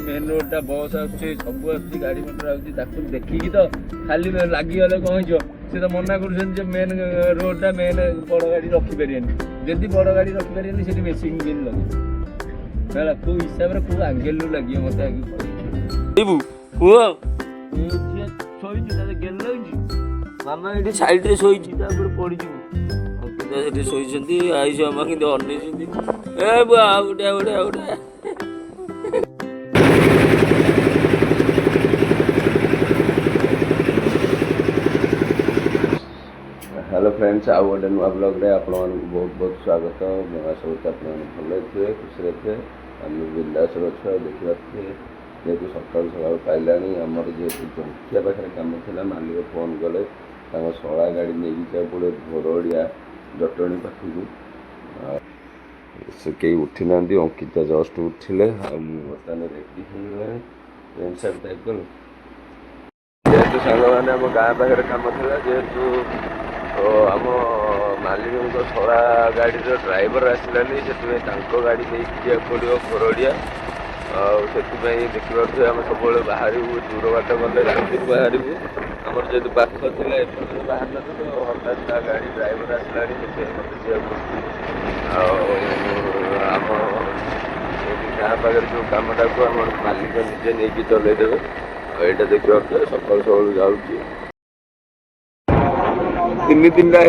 Main रोडटा बस आसुଛି ସବୁ ଆସୁଛି ଗାଡ଼ି ମଟର ଆସୁଛି ତାକୁ ଦେଖିକି ତ ଖାଲି ଲାଗିଗଲେ କ'ଣ ହେଇଯିବ ସେ ତ ମନା କରୁଛନ୍ତି ଯେ ମେନ୍ ରୋଡଟା ମେନ୍ ବଡ଼ ଗାଡ଼ି ରଖିପାରିବେନି ଯଦି ବଡ଼ ଗାଡ଼ି ରଖିପାରିବେନି ସେଠି ମେସିନ୍ ବିନ୍ ଲଗେଇବେ ହେଲା କେଉଁ ହିସାବରେ କେଉଁ ଆଙ୍ଗେଲରୁ ଲାଗିବ ମୋତେ ଆଗେ କହିବୁ କୁହ ଝିଅ ଶୋଇଛି ତା ଗେଲ ଲାଗୁଛି ମାମା ଏଠି ସାଇଡ଼ରେ ଶୋଇଛି ତାପରେ ପଡ଼ିଯିବୁ ଅଙ୍କିତା ସେଠି ଶୋଇଛନ୍ତି ଆଇସ ମାମା କିନ୍ତୁ ଅନେଇଛନ୍ତି ଏ ବୁଆ ଗୋଟେ ଗୋଟେ ଗୋଟେ हेलो फ्रेंड्स आउ गोटे नुआ ब्लॉग्रे आपण बहुत बहुत स्वागत मैं आशा करते आप भल थे खुशी थे आम बिंदास अच्छे देखा जेहतु सकाल सकाल पाइला आमर जेहतु जंखिया पाखे कम था मालिक फोन कले शला गाड़ी नहीं जा पड़े घोरड़िया जटणी पाखक से कई उठी ना अंकिता जस्ट उठिले बर्तमान रेडी हो पैंट सार्ट टाइप कल जेहतु सांग मैंने आम गाँ पाखे कम था जेहतु तो आम मालिक शला गाड़ी ड्राइवर आसलानी से गाड़ी नहीं पड़ो घोरड़िया से देखा आम सब बाहर दूर बाट गले राति बाहर आमर जेहतु पाख था बाहर ना तो हठात गाड़ी ड्राइवर आसलानी आम गाँ पाखे जो कमटा को आम मालिक निजे नहीं चलईदे यहाँ देखा सकाल सकाल जाऊँगी तीन तीन टा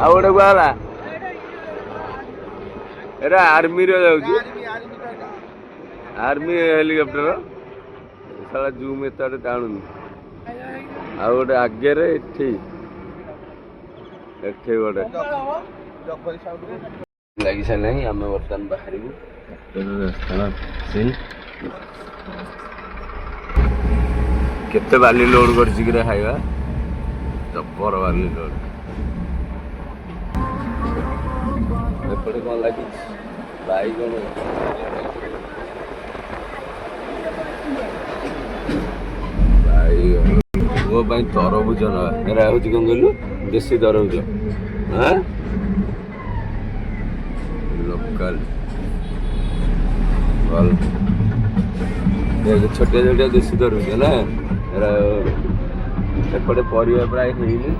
आउ गोटे कहला एरा आर्मी रे जाऊँ आर्मी हेलिकप्टर सारा जूम एत टाणुनी आउ गोटे आगे एठी गोटे लगी सारे आम बर्तमान बाहर केते बाली लोड कर खाଇବା जबर बाली लोड एपटे कौन लगी बाइगण पुओ तरबुज ना एरा हूँ कौन कहलु देसी तरबुज हाँ लोकल भल छोटिया छोटिया देसी तरबुज ना एरा एपटे परिया प्राय ହେଇନି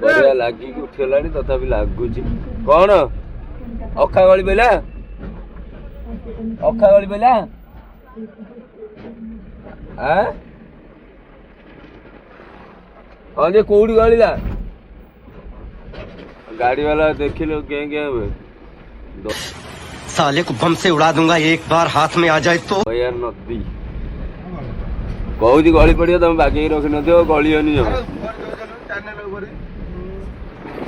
परिया लागिक उठिगलानी तथापि लागुची कौन अखा गली पहला हाँ हाँ जे कौड़ी गलिला गाड़ी वाला देखिलो क्या क्या हुए साले को बम से उड़ा दूंगा एक बार हाथ में आ जाए तो यार नदी बहुत गली पड़ियो तुम बाकी रखी न गलियोनी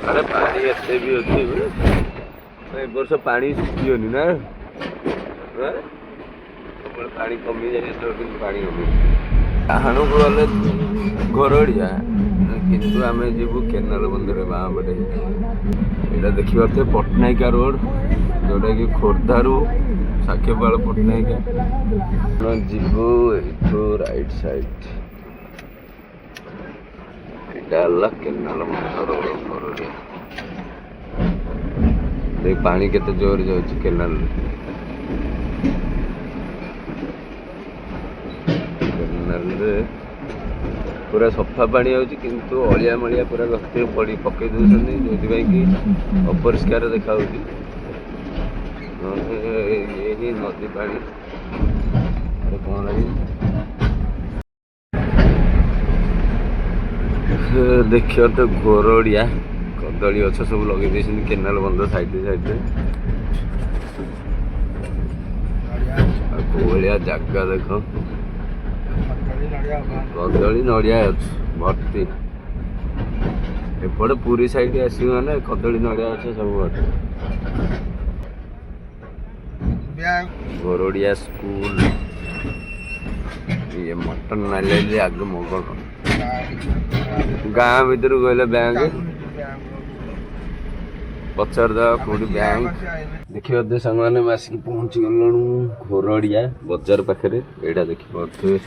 अरे पानी एते भी अच्छी वर्ष पानी सुखियोनी ना पानी कमी जाए पानी कमी कहाणु को गले घोरड़िया किंतु आम जीवु केनाल बंधर बाँ पटे यहाँ देखिए पट्टनायिका रोड जोटा कि खोर्धारू साक्षीपाल पट्टनायिका जीवु यू राइट साइड यहाँ केनाल बंधर घोरड़िया देख पानी केते जोर जाऊँ केनाल पूरा सफा पानी आउची किंतु अलिया मलिया पूरा गति पड़ी पकई दूसरी जो कि अपरिष्कार देखा यही नदी पानी कौन लगी देखिए तो घोरड़िया कदली गछ सब लगे केनाल बंध साइड साइड कोलिया जगह देख कदली नड़िया भर्ती एपटे पूरी साइड आसो मैंने कदली नड़िया अच्छे सब घोरड़िया स्कूल ये मटन नाली आग मगन गाँ भर गले बैंक पचार कौटी बैंक देखिए सांग मैंने आसिक पहुँची गलु घोरड़िया बजार पाखे यहाँ देखिए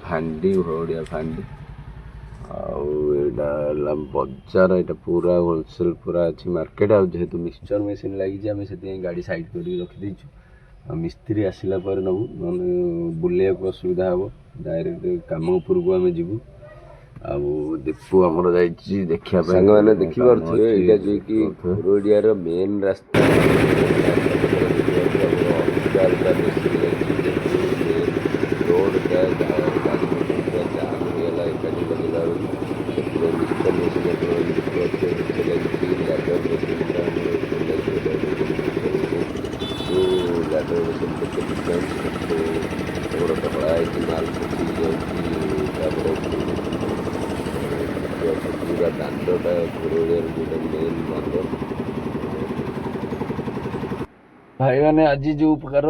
फांडी घोरड़िया फांडी ଆଉ ଏଇଟା ହେଲା ବଜାର, ଏଇଟା ପୁରା ହୋଲସେଲ୍ ପୁରା ଅଛି ମାର୍କେଟ୍। ଆଉ ଯେହେତୁ ମିକ୍ସଚର ମେସିନ୍ ଲାଗିଛି ଆମେ ସେଥିପାଇଁ ଗାଡ଼ି ସାଇଡ଼୍ କରିକି ରଖିଦେଇଛୁ। ଆଉ ମିସ୍ତ୍ରୀ ଆସିଲା ପରେ ନେବୁ, ନହେଲେ ବୁଲେଇବାକୁ ଅସୁବିଧା ହେବ। ଡାଇରେକ୍ଟ କାମ ଉପରକୁ ଆମେ ଯିବୁ। ଆଉ ଦୀପୁ ଆମର ଯାଇଛି ଦେଖିବା ପାଇଁ। ସାଙ୍ଗମାନେ ଦେଖିପାରୁଥିବେ ଏଇଟା ଯିଏକି ଘୋରଡ଼ିଆର ମେନ୍ ରାସ୍ତା। ଅଲଗା ଅଲଗା ମେସିନ୍ ଲାଗିଛି, ରୋଡ଼ଟା ଗାଡ଼ି ମଟର ଜାମ୍ ହେଇଗଲା ଏକାଠି ଲଗେଇଲା ବେଳକୁ। ସେଥିପାଇଁ ମିକ୍ସଚର ମେସିନ୍ ଆପଣ ଦେଖିପାରୁଥିବେ ଏଠି ଲାଗିଛି। ଲାଡର ମେସିନ୍ଟା ଆମର ଏଠି ଲାଗିଛି। ଯେଉଁ ଲାଡର ମେସିନ୍ କେତେ ଡିଫରେନ୍ସ, କେତେ ବଡ଼ ଧଳା ହେଇକି ମାଲ ପଚିକି ଯାଉଛି। ତାପରେ ପୁରା ଦାଣ୍ଡଟା ଘୋରଡ଼ିଆର ଯେଉଁଟା ମେନ୍ ଦାଣ୍ଡ। ଭାଇମାନେ ଆଜି ଯେଉଁ ପ୍ରକାର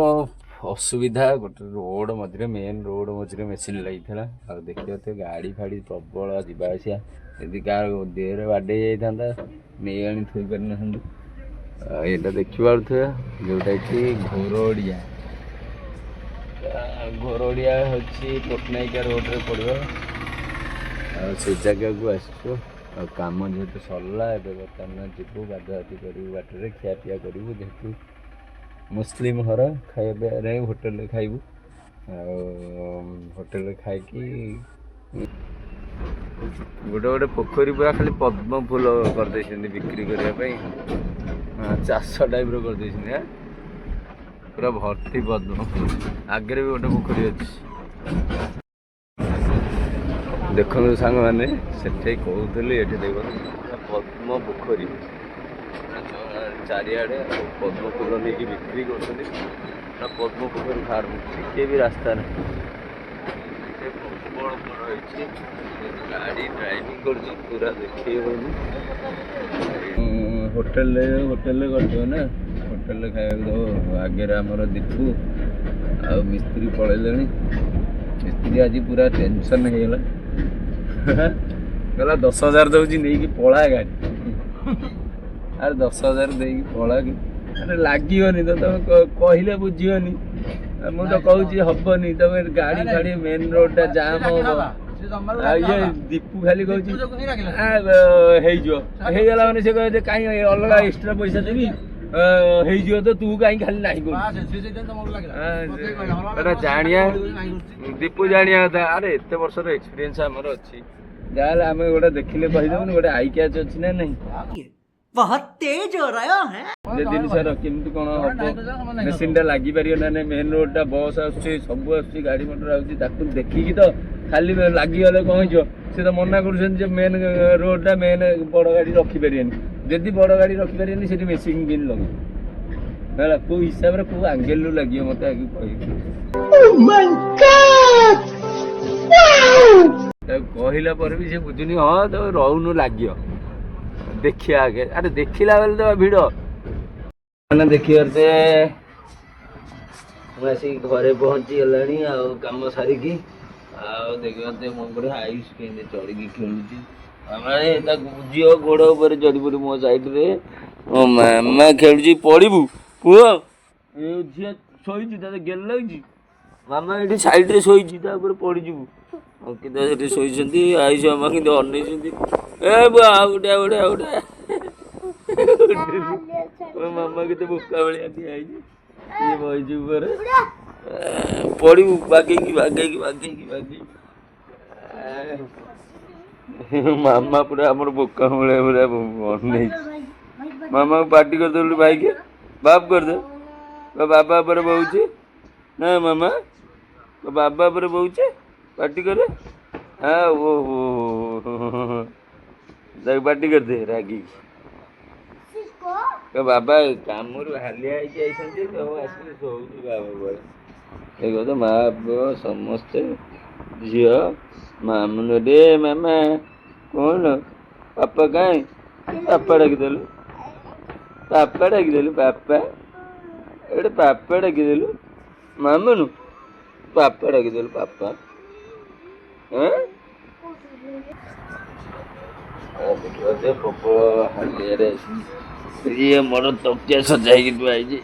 ଅସୁବିଧା, ଗୋଟେ ରୋଡ଼ ମଝିରେ ମେନ୍ ରୋଡ଼ ମଝିରେ ମେସିନ୍ ଲାଗିଥିଲା। ଆଉ ଦେଖିପାରୁଥିବେ ଗାଡ଼ି ଫାଡ଼ି ପ୍ରବଳ ଯିବା ଆସିବା। ଯଦି କାହାର ଦେହରେ ବାଡ଼େଇ ଯାଇଥାନ୍ତା ନେଇ ଆଣି ଥୋଇ ପାରିନଥାନ୍ତୁ। ଏଇଟା ଦେଖିପାରୁଥିବେ ଯେଉଁଟାକି ଘୋରଡ଼ିଆ। ଘୋରଡ଼ିଆ ହେଉଛି ପଟ୍ଟନାୟିକା ରୋଡ଼ରେ ପଡ଼ିବ। ଆଉ ସେ ଜାଗାକୁ ଆସିଛୁ। ଆଉ କାମ ଯେହେତୁ ସରିଲା, ଏବେ ବର୍ତ୍ତମାନ ଯିବୁ ଗାଧୁଆଗାଧି କରିବୁ, ବାଟରେ ଖିଆପିଆ କରିବୁ। ଯେହେତୁ ମୁସଲିମ ଘର, ଖାଇବା ପିଇବା ନାହିଁ, ହୋଟେଲରେ ଖାଇବୁ। ଆଉ ହୋଟେଲରେ ଖାଇକି ଗୋଟେ ପୋଖରୀ ପୁରା ଖାଲି ପଦ୍ମ ଫୁଲ କରିଦେଇଛନ୍ତି ବିକ୍ରି କରିବା ପାଇଁ। ଚାଷ ଟାଇପ୍ର କରିଦେଇଛନ୍ତି। ପୁରା ଭର୍ତ୍ତି ପଦ୍ମ ଫୁଲ। ଆଗରେ ବି ଗୋଟେ ପୋଖରୀ ଅଛି। ଦେଖନ୍ତୁ ସାଙ୍ଗମାନେ, ସେଠି କହୁଥିଲି ଏଠି ଦେଖନ୍ତୁ ପଦ୍ମ ପୋଖରୀ ଚାରିଆଡ଼େ ପଦ୍ମ ଫୁଲ ନେଇକି ବିକ୍ରି କରୁଛନ୍ତି। ପଦ୍ମ ପୋଖରୀ ଫାର୍ମ, ଟିକେ ବି ରାସ୍ତା ନାହିଁ। ପ୍ରବଳ ବଡ଼ ହେଇଛି। ଗାଡ଼ି ଡ୍ରାଇଭିଂ କରୁଛି, ପୁରା ଦେଖେଇ ହେଉନି। ହୋଟେଲରେ କରିଥିବ ନା, ହୋଟେଲରେ ଖାଇବାକୁ ଦେବ। ଆଗରେ ଆମର ଦୀପୁ ଆଉ ମିସ୍ତ୍ରୀ ପଳେଇଲେଣି। ମିସ୍ତ୍ରୀ ଆଜି ପୁରା ଟେନସନ୍ ହେଇଗଲା। କହିଲା 10,000 ଦେଉଛି ନେଇକି ପଳା ଗାଡ଼ି। ଆରେ 10,000 ଦେଇକି ପଳା କି? ଆରେ ଲାଗିବନି ତ, ତମେ କହିଲେ ବୁଝିବନି। ମୁଁ ତ କହୁଛି ହବନି। ତମେ ଗାଡ଼ି ଫାଡ଼ି ମେନ୍ ରୋଡ଼ଟା ଜାମ୍ ହବ। ଆଉ ଇଏ ଦୀପୁ ଖାଲି କହୁଛି ହେଇଯିବ। ହେଇଗଲା ମାନେ ସେ କହିବେ କାହିଁ ଅଲଗା ଏକ୍ସଟ୍ରା ପଇସା ଦେବି, ହେଇଯିବ ତ, ତୁ କାହିଁ ଖାଲି ନାହିଁ କହୁଛୁ। ଜାଣିବା, ଦୀପୁ ଜାଣିବା କଥା। ଆରେ ଏତେ ବର୍ଷର ଏକ୍ସପିରିଏନ୍ସ ଆମର ଅଛି, ଯାହାହେଲେ ଆମେ ଗୋଟେ ଦେଖିଲେ କହିଦେବୁନି। ଗୋଟେ ଆଇ କ୍ୟାଚ୍ ଅଛି ନା ନାହିଁ। बहुत तेज हो रहा है। ଯେ ଜିନିଷର କେମିତି କ'ଣ ହବ, ମେସିନ୍ଟା ଲାଗିପାରିବ ନା ନାହିଁ। ମେନ୍ ରୋଡ଼ଟା ବସ୍ ଆସୁଛି, ସବୁ ଆସୁଛି, ଗାଡ଼ି ମଟର ଆସୁଛି, ତାକୁ ଦେଖିକି ତ ଖାଲି ଲାଗିଗଲେ କ'ଣ ହେଇଯିବ। ସେ ତ ମନା କରୁଛନ୍ତି ଯେ ମେନ୍ ରୋଡ଼ଟା ମେନ୍ ବଡ଼ ଗାଡ଼ି ରଖିପାରିବେନି। ଯଦି ବଡ଼ ଗାଡ଼ି ରଖିପାରିବେନି ସେଠି ମେସିନ୍ କେମିତି ଲଗେଇବ ହେଲା, କେଉଁ ହିସାବରେ କେଉଁ ଆଙ୍ଗେଲରୁ ଲାଗିବ ମୋତେ ଆଗକୁ କହିବି। ତାକୁ କହିଲା ପରେ ବି ସେ ବୁଝୁନି। ହଁ ତ ରହୁନୁ, ଲାଗିବ, ଦେଖିବା ଆଗେ। ଆରେ ଦେଖିଲା ବେଳେ ତ ଭିଡ଼ ମାନେ ଦେଖିପାରୁଛେ। ମୁଁ ଆସିକି ଘରେ ପହଞ୍ଚିଗଲାଣି ଆଉ କାମ ସାରିକି। ଆଉ ଦେଖିପାରୁଛେ ମୋ ଉପରେ ଆୟୁଷ କେମିତି ଚଢ଼ିକି ଖେଳୁଛି। ଆମେ ତାକୁ ଝିଅ ଗୋଡ଼ ଉପରେ ଚଢ଼ି ପଡ଼ି ମୋ ସାଇଡ଼ରେ। ମୋ ମାମା ଖେଳୁଛି। ପଡ଼ିବୁ ପୁଅ, ଝିଅ ଶୋଇଛି, ତତେ ଗେଲ ଲାଗୁଛି। ମାମା ଏଠି ସାଇଡ଼ରେ ଶୋଇଛି, ତା ଉପରେ ପଡ଼ିଯିବୁ। ଅଙ୍କିତା ସେଠି ଶୋଇଛନ୍ତି, ଆୟୁଷ ମାମା କିନ୍ତୁ ଅନେଇଛନ୍ତି। ଏ ବୁଆ ଆଉ ଗୋଟେ ମୋ ମାମା କେତେ ବୋକା ଭଳିଆ ଠିଆ ହେଇଛି। ଇଏ ବଇଛି ଉପରେ। ପଡ଼ିବୁ, ବାଗେଇକି। ମାମା ପୁରା ଆମର ବୋକା ଭଳିଆ ପୁରା ଅନେଇଛି। ମାମାକୁ ପାଟି କରିଦେଲୁ ଭାଇକି, ବାପ କରିଦେ। ବାବା ଉପରେ ବଉଛି ନା ମାମା, ବାବା ଉପରେ ବଉଛି, ପାଟି କରେ। ଓହୋ, ତାକୁ ପାଟି କରିଦେ ରାଗିକି। ବାବା କାମରୁ ହାଲିଆ ହେଇକି ଯାଇଛନ୍ତି, ସବୁ ଆସିକି ଶୋଉଛି ବାବା ପରେ। ଦେଖ ତ ମା ପୁଅ ସମସ୍ତେ, ଝିଅ ମାମୁନ ରେ ମାମା କଣ ପାପା କାହିଁ, ପାପା ଡାକିଦେଲୁ, ପାପା ଏଇଟା ପାପା ଡାକିଦେଲୁ। ମାମୁନୁ ପାପା ଡାକିଦେଲୁ, ପାପା। ପ୍ରବଳ ହାଲିଆରେ ଇଏ ମୋର ତକିଆ ସଜା ହେଇକି ଥୁଆ ହେଇଛି।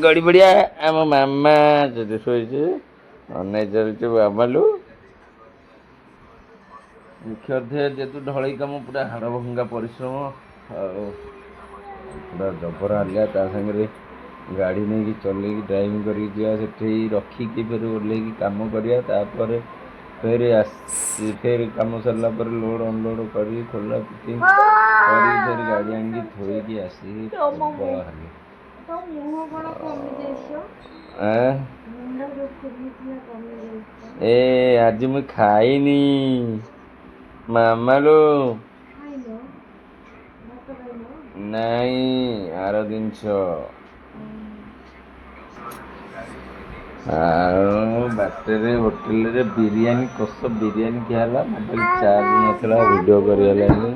ଗଡ଼ି ପଡ଼ିଆ। ଆମ ମାମା ସେଠି ଶୋଇଛି, ଅନେଇ ଚାଲିଛି। ବାବାଲୁ ମୁଖ୍ୟତଃ ଯେହେତୁ ଢଳେଇ କାମ ପୁରା ହାଡ଼ ଭଙ୍ଗା ପରିଶ୍ରମ ଆଉ ପୁରା ଜବର ହାଲିଆ ତା ସାଙ୍ଗରେ ଗାଡ଼ି ନେଇକି ଚଲେଇକି ଡ୍ରାଇଭିଂ କରିକି ଯିବା ସେଠି ରଖିକି ଫେରେ ଓହ୍ଲେଇକି କାମ କରିବା ତାପରେ ଫେରେ କାମ ସରିଲା ପରେ ଲୋଡ଼ ଅନଲୋଡ଼ କରି ଖୋଲା ଫିଟିଂ କରିକି ଫେରେ ଗାଡ଼ି ଆଣିକି ଥୋଇକି ଆସିକି ପ୍ରବଳ ହାଲିଆ। ଏ ଆଜି ମୁଁ ଖାଇନି ମାମାଲୋ ନାଇଁ ଆର ଜିନିଷ ଆଉ ବାଟରେ ହୋଟେଲରେ ବିରିୟାନୀ କଷ ବିରିୟାନୀ ଖିଆ ହେଲା ମୋବାଇଲ ଚାର୍ଜ ନଥିଲା ଭିଡ଼ିଓ କରିହେଲାନି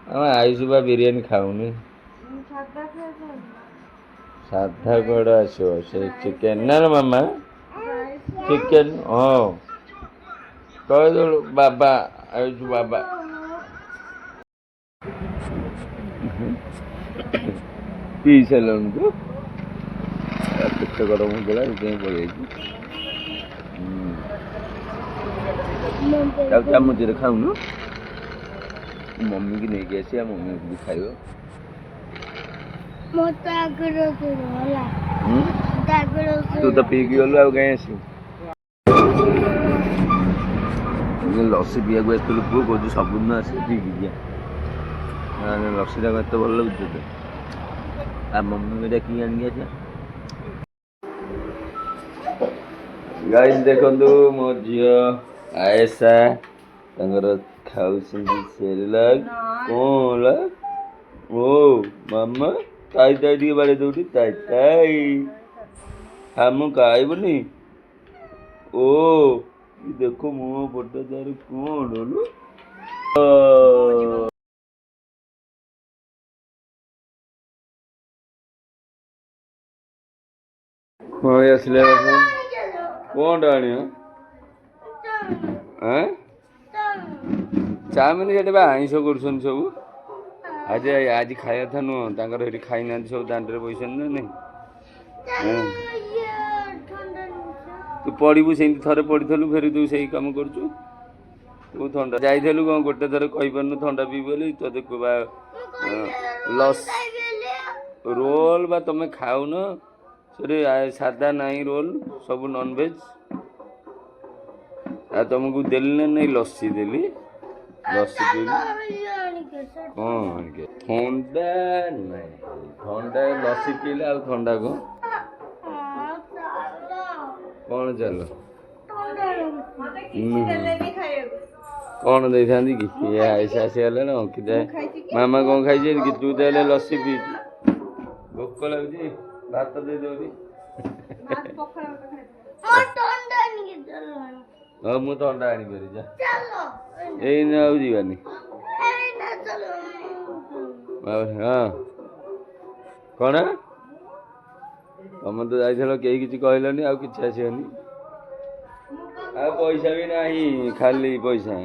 ଆମ ଆଇସୁ ବା ବିରିୟାନୀ ଖାଉନି ସାଧା କୁଆଡ଼େ ଆସିବ ସେ ଚିକେନ ନା ମାମା ଚିକେନ ହଁ କହିଦେଲୁ ବାବା ଆଇସୁ ବାବା ପିଇ ସାରିଲଣି ତୁ ପେଟ ଗରମ ହେଇଥିଲା ସେଥିପାଇଁ ପଳେଇଯାଇଛି ଆଉ ଚାମଚରେ ଖାଉନୁ ମମିକି ନେଇକି ଆସିବା ମମି ବି ଖାଇବ ତୁ ତ ପିଇକି ଗଲୁ ଆଉ କାହିଁ ଆସିବୁ ଲସି ପିଇବାକୁ ଆସିଥିଲୁ ପୁଅ କହୁଛୁ ସବୁଦିନ ଆସିକି ପିଇକି ଯିବା ଲସିଟା ଏତେ ଭଲ ଲାଗୁଛି ତୋତେ ଆଉ ମମି ଡାକିକି ଆଣିକି ଆସିବା ଗାଇସ୍ ଦେଖନ୍ତୁ ମୋ ଝିଅ ଆଏସା ତାଙ୍କର ଖାଉଛନ୍ତି ସେରେଲାକ କ'ଣ ହେଲା ଓ ମାମା ତାଇ ତାଇ ଟିକେ ବାଡ଼େଇ ଦେଉଠି ତାଇ ତାଇ ମୁଁ ଖାଇବୁନି ଓ ଦେଖ ମୁହଁ ପଟା ତାର କ'ଣ ଲୋ ପଳେଇ ଆସିଲେ କ'ଣଟା ଆଣିବ ଚାଉମିନ ସେଠି ବା ଆଇଁଷ କରୁଛନ୍ତି ସବୁ ଆଜି ଖାଇବା କଥା ନୁହଁ ତାଙ୍କର ସେଠି ଖାଇନାହାନ୍ତି ସବୁ ଦାଣ୍ଡରେ ବସିଛନ୍ତି ନା ନାହିଁ ତୁ ପଢ଼ିବୁ ସେମିତି ଥରେ ପଢ଼ିଥିଲୁ ଫେରି ତୁ ସେଇ କାମ କରୁଛୁ ତୁ ଥଣ୍ଡା ଯାଇଥିଲୁ କ'ଣ ଗୋଟେ ଥର କହିପାରୁନୁ ଥଣ୍ଡା ପିଇବୁ ବୋଲି ତୋତେ ଲସ୍ ରୋଲ୍ ବା ତମେ ଖାଉନ ସେଠି ସାଧା ନାହିଁ ରୋଲ୍ ସବୁ ନନଭେଜ୍ ଆଉ ତମକୁ ଦେଲି ନା ନାଇଁ ଲସି ଦେଲି ଲସି ପିଇଲି କ'ଣ ଥଣ୍ଡା ନାହିଁ ଥଣ୍ଡା ଲସି ପିଇଲେ ଆଉ ଥଣ୍ଡା କ'ଣ ଚାଲ କ'ଣ ଦେଇଥାନ୍ତି କି ଇଏ ଆଇସା ଆସିଗଲେ ନା ଅଙ୍କିତା ମାମା କ'ଣ ଖାଇଛି କି ତୁ ତାହେଲେ ଲସି ପିଇଛୁ ଭୋକ ଲାଗୁଛି ଭାତ ଦେଇଦେବି ହଁ ମୁଁ ଥଣ୍ଡା ଆଣିପାରି ଯା ଏଇନା ଆଉ ଯିବାନି ହଁ କ'ଣ ତମେ ତ ଯାଇଥିଲ କେହି କିଛି କହିଲନି ଆଉ କିଛି ଆସିବନି ଆଉ ପଇସା ବି ନାହିଁ ଖାଲି ପଇସା